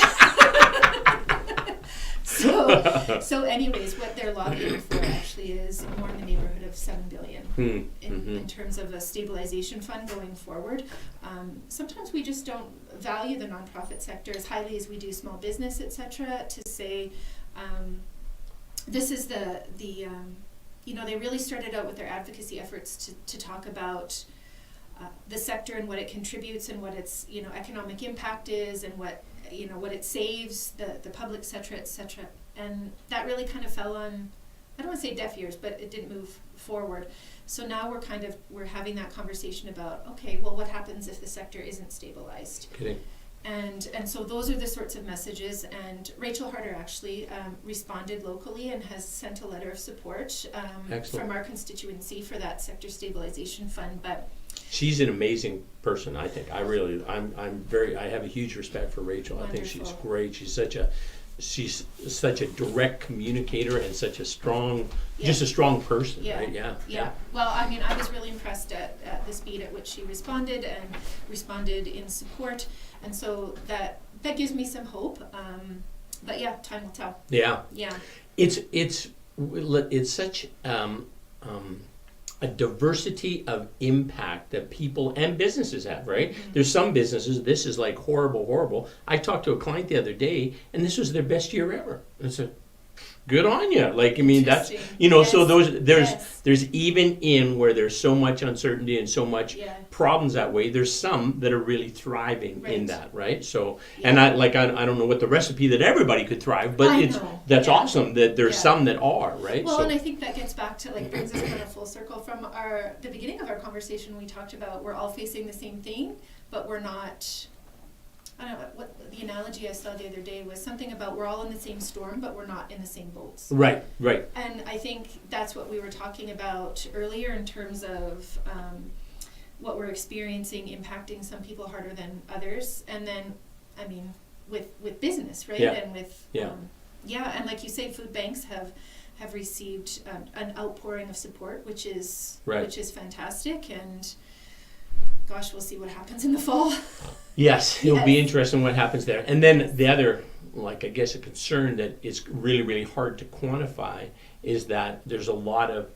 So anyways, what they're lobbying for actually is more in the neighborhood of $7 billion in terms of a stabilization fund going forward. Sometimes we just don't value the nonprofit sector as highly as we do small business, etc. To say this is they really started out with their advocacy efforts to talk about the sector and what it contributes and what its economic impact is and what it saves the public, et cetera, and that really kind of fell on, I don't want to say deaf ears, but it didn't move forward. So now we're having that conversation about, okay, well, what happens if the sector isn't stabilized? Kidding. And so those are the sorts of messages, and Rachel Harder actually responded locally and has sent a letter of support from our constituency for that sector stabilization fund. But she's an amazing person, I think. I have a huge respect for Rachel. Wonderful. I think she's great. She's such a direct communicator and such a strong, just a strong person, right? Yeah. Well, I mean, I was really impressed at the speed at which she responded in support, and so that gives me some hope. But yeah, time will tell. Yeah. Yeah. It's such a diversity of impact that people and businesses have, right? Mm-hmm. There's some businesses, this is like horrible. I talked to a client the other day, and this was their best year ever. And I said, Good on you. Like, I mean, that's, so there's even in where there's so much uncertainty and so much problems that way, there's some that are really thriving in that, right? So, and I don't know what the recipe that everybody could thrive, but that's awesome that there's some that are, right? Well, and I think that gets back to, like, brings us kind of full circle from the beginning of our conversation. We talked about we're all facing the same thing, but we're not. I don't know what the analogy I saw the other day was, something about we're all in the same storm, but we're not in the same boats. Right. And I think that's what we were talking about earlier in terms of what we're experiencing impacting some people harder than others. And then, I mean, with business, right? Yeah. And with, and like you say, food banks have received an outpouring of support, which is fantastic. And gosh, we'll see what happens in the fall. Yes, it'll be interesting what happens there. And then the other, like, I guess, a concern that is really, really hard to quantify is that there's a lot of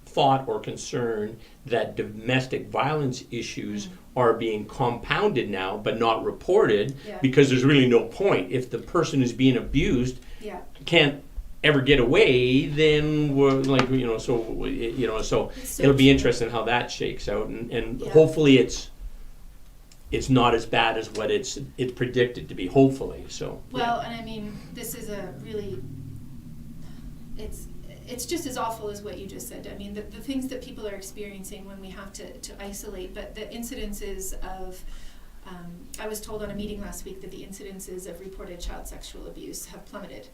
thought or concern that domestic violence issues are being compounded now but not reported because there's really no point. If the person who's being abused can't ever get away, then we're like, so it'll be interesting how that shakes out, and hopefully it's not as bad as what it's predicted to be, hopefully. So well, and I mean, this is a really, it's just as awful as what you just said. I mean, the things that people are experiencing when we have to isolate, but the incidences of I was told on a meeting last week that the incidences of reported child sexual abuse have plummeted.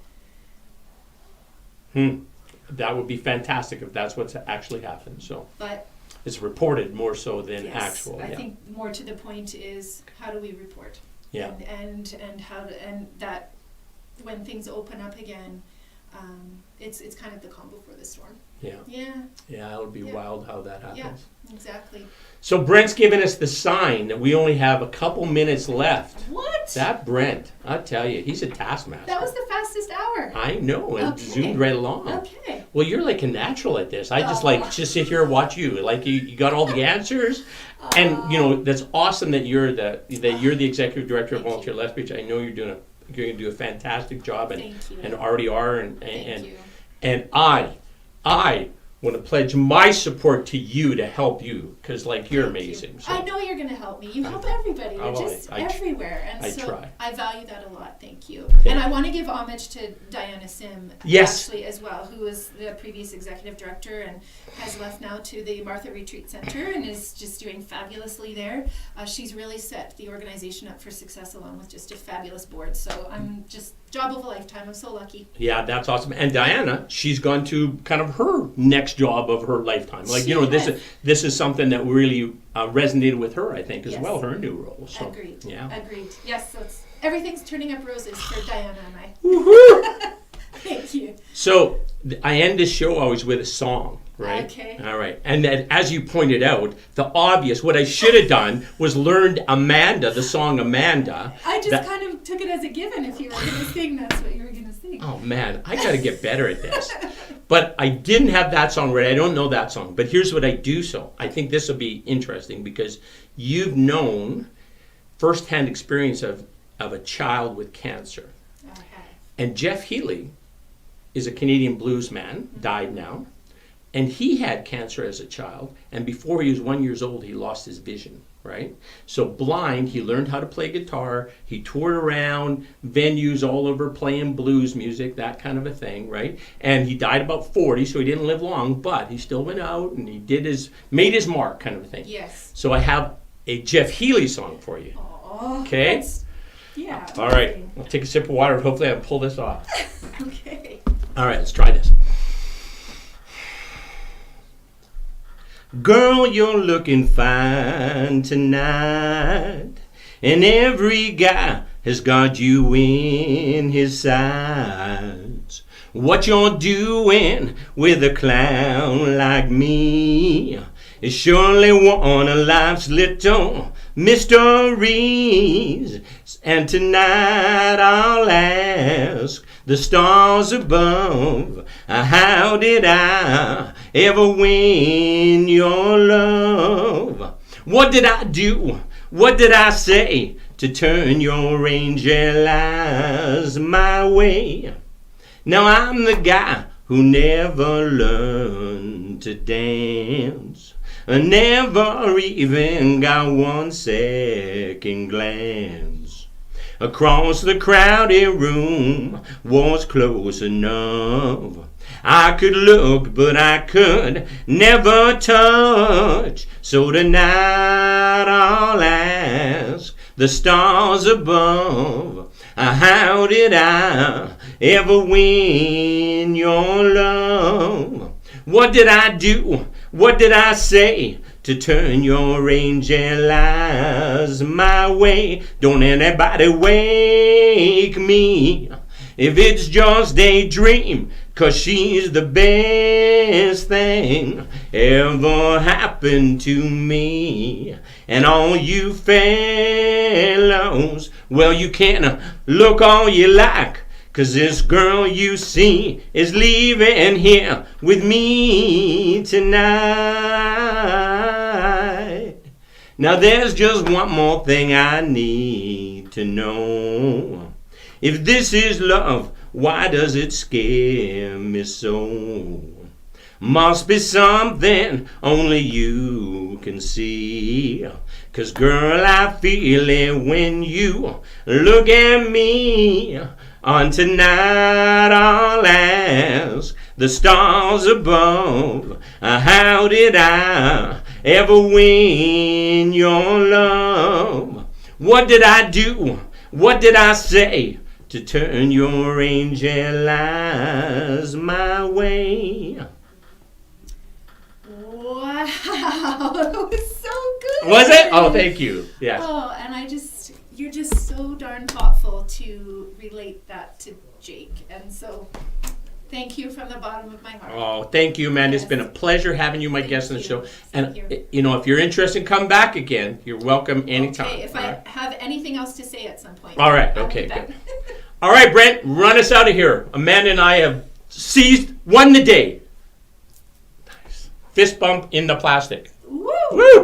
That would be fantastic if that's what's actually happened. So, but it's reported more so than actual. I think more to the point is, how do we report? Yeah. And how and that when things open up again, it's kind of the calm before the storm. Yeah, it'll be wild how that happens. Yeah, exactly. So Brent's given us the sign that we only have a couple minutes left. What? That Brent, I tell you, he's a taskmaster. That was the fastest hour. I know, and zoomed right along. Okay. Well, you're like a natural at this. I just sit here and watch you. Like you got all the answers, and that's awesome that you're the executive director of Volunteer Lethbridge. I know you're going to do a fantastic job, and already are, and I want to pledge my support to you to help you, because you're amazing. So. I know you're going to help me. You help everybody. You're just everywhere. And I try. I value that a lot. Thank you. Thank and you. I want to give homage to Diana Sim, yes, actually, as well, who was the previous executive director and has left now to the Martha Retreat Center and is just doing fabulously there. She's really set the organization up for success, along with just a fabulous board. So I'm just job of a lifetime. I'm so lucky. Yeah, that's awesome. And Diana, she's gone to kind of her next job of her lifetime. This is something that really resonated with her, I think, as well, her new role. So, agreed. Yeah. Agreed. Yes, so everything's turning up roses for Diana and I. Woohoo! Thank you. So I end this show always with a song, right? Okay. All right. And then, as you pointed out, the obvious, what I should have done was learned the song Amanda. I just kind of took it as a given. If you were going to sing, that's what you were going to sing. Oh, man, I got to get better at this. But I didn't have that song ready. I don't know that song. But here's what I do so. I think this will be interesting because you've known firsthand experience of a child with cancer. Okay. And Jeff Healy is a Canadian blues man, died now, and he had cancer as a child, and before he was 1 year old, he lost his vision, right? So blind, he learned how to play guitar, he toured around venues all over playing blues music, that kind of a thing, right? And he died about 40, so he didn't live long, but he still went out and he made his mark, kind of a thing. Yes. So I have a Jeff Healy song for you. Aww, okay? Yeah. All right, I'll take a sip of water and hopefully I can pull this off. Okay. All right, let's try this. Girl, you're looking fine tonight, and every guy has got you in his sights. What you're doing with a clown like me is surely one of life's little mysteries. And tonight I'll ask the stars above, how did I ever win your love? What did I do? What did I say to turn your angel eyes my way? Now I'm the guy who never learned to dance. I never even got one second glance. Across the crowded room was close enough. I could look, but I could never touch. So tonight I'll ask the stars above, how did I ever win your love? What did I do? What did I say to turn your angel eyes my way? Don't anybody wake me if it's just a dream, 'cause she's the best thing ever happened to me. And all you fellows, well, you can look all you like, 'cause this girl you see is leaving here with me tonight. Now there's just one more thing I need to know. If this is love, why does it scare me so? Must be something only you can see. 'Cause girl, I feel it when you look at me. On tonight I'll ask the stars above, how did I ever win your love? What did I do? What did I say to turn your angel eyes my way? Wow, that was so good. Was it? Oh, thank you. Yes. Oh, and you're just so darn thoughtful to relate that to Jake. And so thank you from the bottom of my heart. Oh, thank you, man. It's Yes. been a pleasure having you, my Thank guest on the you. show. Same And, here. you know, if you're interested, come back again. You're welcome anytime. Okay, if all I right? have anything else to say at some point. All right, I'll okay, be back. good. All right, Brent, run us out of here. Amanda and I have won the day. Nice. Fist bump in the plastic. Woo! Woo!